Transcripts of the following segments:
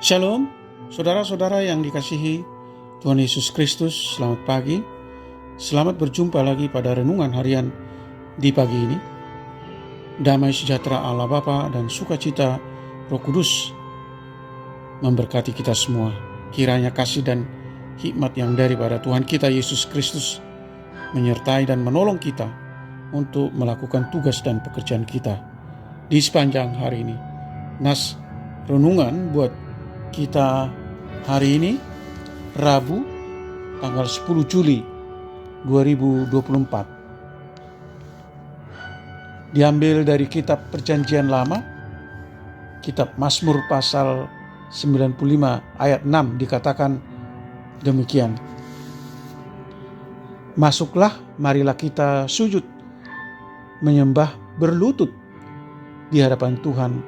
Shalom, saudara-saudara yang dikasihi Tuhan Yesus Kristus, selamat pagi. Selamat berjumpa lagi pada renungan harian di pagi ini. Damai sejahtera Allah Bapa dan sukacita Roh Kudus memberkati kita semua. Kiranya kasih dan hikmat yang daripada Tuhan kita Yesus Kristus menyertai dan menolong kita untuk melakukan tugas dan pekerjaan kita di sepanjang hari ini. Nas renungan buat kita hari ini Rabu tanggal 10 Juli 2024. Diambil dari kitab Perjanjian Lama, kitab Mazmur pasal 95 ayat 6 dikatakan demikian. Masuklah, marilah kita sujud, menyembah berlutut di hadapan Tuhan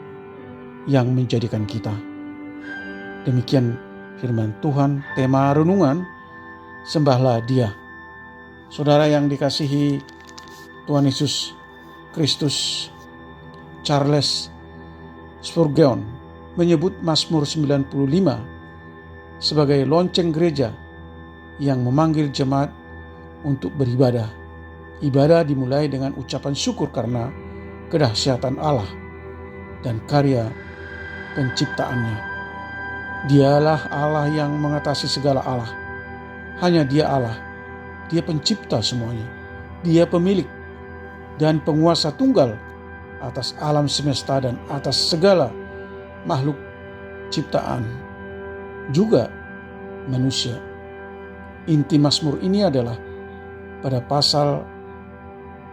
yang menjadikan kita. Demikian firman Tuhan, tema renungan, sembahlah Dia. Saudara yang dikasihi Tuhan Yesus Kristus, Charles Spurgeon menyebut Mazmur 95 sebagai lonceng gereja yang memanggil jemaat untuk beribadah. Ibadah dimulai dengan ucapan syukur karena kedahsyatan Allah dan karya penciptaannya. Dialah Allah yang mengatasi segala Allah. Hanya Dia Allah. Dia pencipta semuanya. Dia pemilik dan penguasa tunggal atas alam semesta dan atas segala makhluk ciptaan, juga manusia. Inti Mazmur ini adalah pada pasal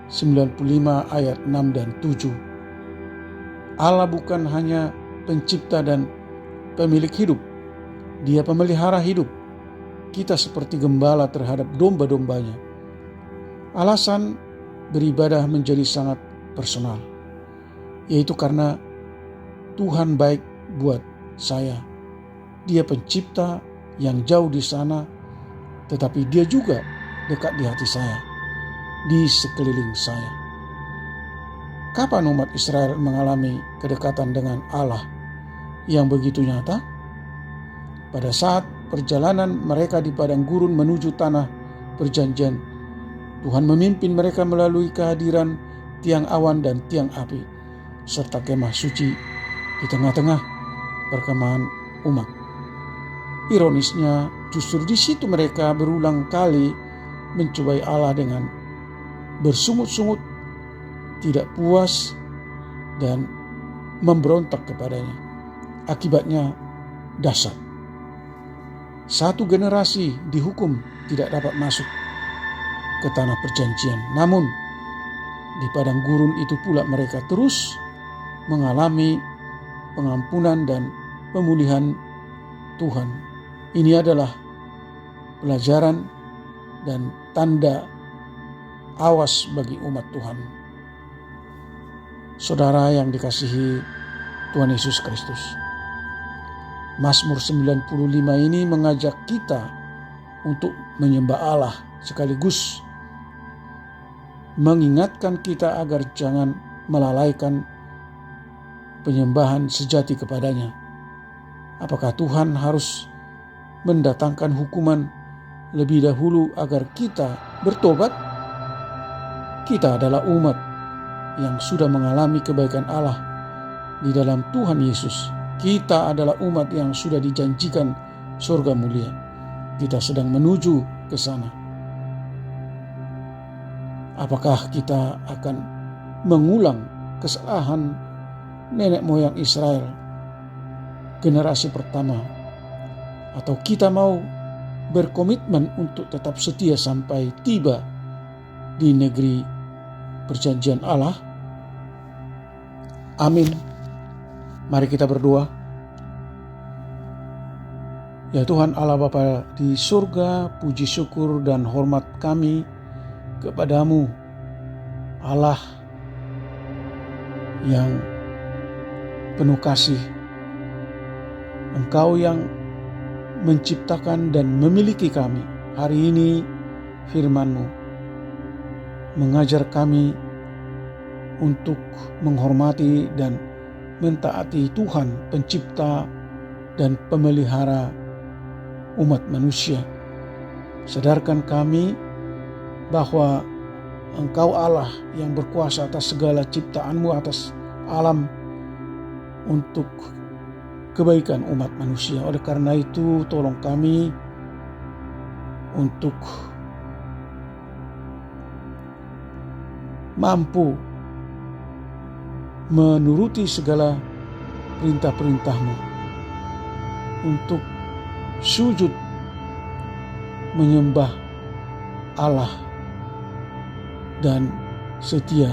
95 ayat 6 dan 7. Allah bukan hanya pencipta dan pemilik hidup, Dia pemelihara hidup. Kita seperti gembala terhadap domba-dombanya. Alasan beribadah menjadi sangat personal, yaitu karena Tuhan baik buat saya. Dia pencipta yang jauh di sana, tetapi Dia juga dekat di hati saya, di sekeliling saya. Kapan umat Israel mengalami kedekatan dengan Allah yang begitu nyata? Pada saat perjalanan mereka di padang gurun menuju tanah perjanjian, Tuhan memimpin mereka melalui kehadiran tiang awan dan tiang api, serta kemah suci di tengah-tengah perkemahan umat. Ironisnya, justru di situ mereka berulang kali mencobai Allah dengan bersungut-sungut, tidak puas, dan memberontak kepadanya. Akibatnya dahsyat. Satu generasi dihukum tidak dapat masuk ke tanah perjanjian. Namun di padang gurun itu pula mereka terus mengalami pengampunan dan pemulihan Tuhan. Ini adalah pelajaran dan tanda awas bagi umat Tuhan. Saudara yang dikasihi Tuhan Yesus Kristus, Mazmur 95 ini mengajak kita untuk menyembah Allah, sekaligus mengingatkan kita agar jangan melalaikan penyembahan sejati kepadanya. Apakah Tuhan harus mendatangkan hukuman lebih dahulu agar kita bertobat? Kita adalah umat yang sudah mengalami kebaikan Allah di dalam Tuhan Yesus. Kita adalah umat yang sudah dijanjikan surga mulia. Kita sedang menuju ke sana. Apakah kita akan mengulang kesalahan nenek moyang Israel generasi pertama, atau kita mau berkomitmen untuk tetap setia sampai tiba di negeri perjanjian Allah? Amin. Mari kita berdoa. Ya Tuhan Allah Bapa di surga, puji syukur dan hormat kami kepadamu, Allah yang penuh kasih. Engkau yang menciptakan dan memiliki kami. Hari ini firman-Mu mengajar kami untuk menghormati dan mentaati Tuhan pencipta dan pemelihara umat manusia. Sadarkan kami bahwa Engkau Allah yang berkuasa atas segala ciptaan-Mu, atas alam, untuk kebaikan umat manusia. Oleh karena itu, tolong kami untuk mampu menuruti segala perintah-perintah-Mu, untuk sujud menyembah Allah dan setia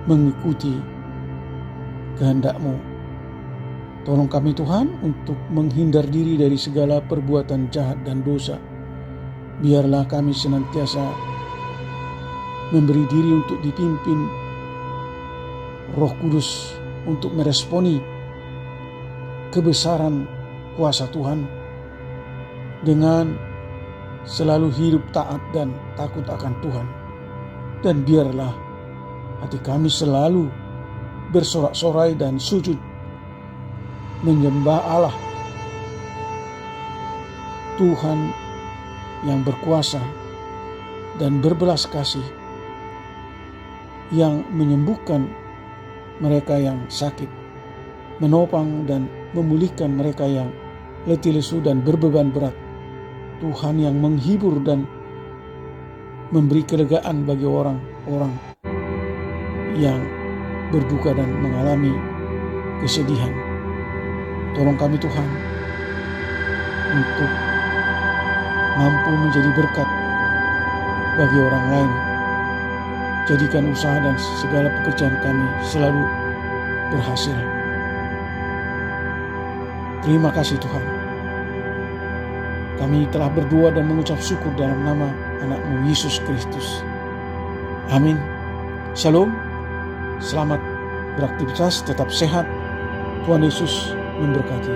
mengikuti kehendak-Mu. Tolong kami Tuhan untuk menghindar diri dari segala perbuatan jahat dan dosa. Biarlah kami senantiasa memberi diri untuk dipimpin Roh Kudus untuk meresponi kebesaran kuasa Tuhan dengan selalu hidup taat dan takut akan Tuhan. Dan biarlah hati kami selalu bersorak-sorai dan sujud menyembah Allah, Tuhan yang berkuasa dan berbelas kasih, yang menyembuhkan mereka yang sakit, menopang dan memulihkan mereka yang letih lesu dan berbeban berat. Tuhan yang menghibur dan memberi kelegaan bagi orang-orang yang berduka dan mengalami kesedihan. Tolong kami Tuhan untuk mampu menjadi berkat bagi orang lain. Jadikan usaha dan segala pekerjaan kami selalu berhasil. Terima kasih Tuhan. Kami telah berdoa dan mengucap syukur dalam nama anak-Mu Yesus Kristus. Amin. Shalom. Selamat beraktivitas, tetap sehat. Tuhan Yesus memberkati.